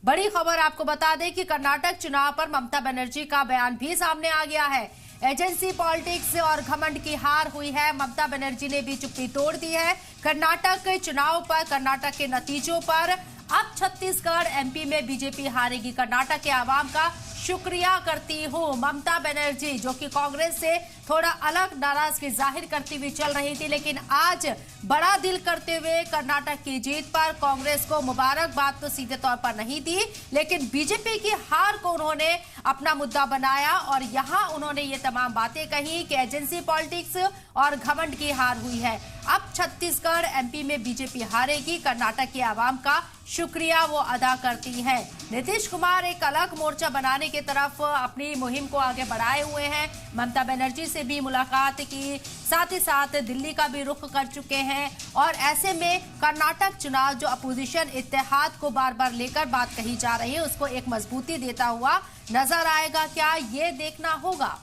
बड़ी खबर आपको बता दें कि कर्नाटक चुनाव पर ममता बनर्जी का बयान भी सामने आ गया है। एजेंसी पॉलिटिक्स और घमंड की हार हुई है। ममता बनर्जी ने भी चुप्पी तोड़ दी है। कर्नाटक चुनाव पर, कर्नाटक के नतीजों पर अब छत्तीसगढ़ एमपी में बीजेपी हारेगी। कर्नाटक के आवाम का शुक्रिया करती हूँ। ममता बनर्जी जो कि कांग्रेस से थोड़ा अलग नाराजगी जाहिर करती हुई चल रही थी, लेकिन आज बड़ा दिल करते हुए कर्नाटक की जीत पर कांग्रेस को मुबारकबाद तो सीधे तौर पर नहीं दी, लेकिन बीजेपी की हार को उन्होंने अपना मुद्दा बनाया और यहां उन्होंने ये तमाम बातें कही कि एजेंसी पॉलिटिक्स और घमंड की हार हुई है। अब छत्तीसगढ़ एमपी में बीजेपी हारेगी। कर्नाटक के आवाम का शुक्रिया वो अदा करती है। नीतीश कुमार एक अलग मोर्चा बनाने की तरफ अपनी मुहिम को आगे बढ़ाए हुए हैं। ममता बनर्जी से भी मुलाकात की, साथ ही साथ दिल्ली का भी रुख कर चुके हैं और ऐसे में कर्नाटक चुनाव जो अपोजिशन इत्तेहाद को बार बार लेकर बात कही जा रही है उसको एक मजबूती देता हुआ नजर आएगा क्या, ये देखना होगा।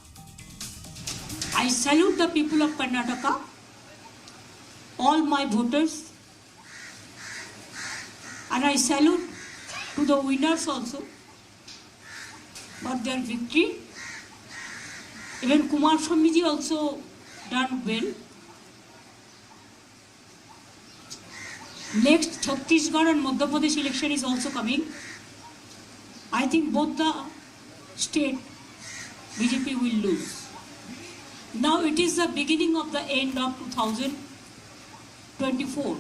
I salute the people of Karnataka, all my voters, and I salute to the winners also for their victory. Even Kumar Swamiji also done well. Next Chhattisgarh and Madhya Pradesh election is also coming. I think both the state BJP will lose. Now it is the beginning of the end of 2024.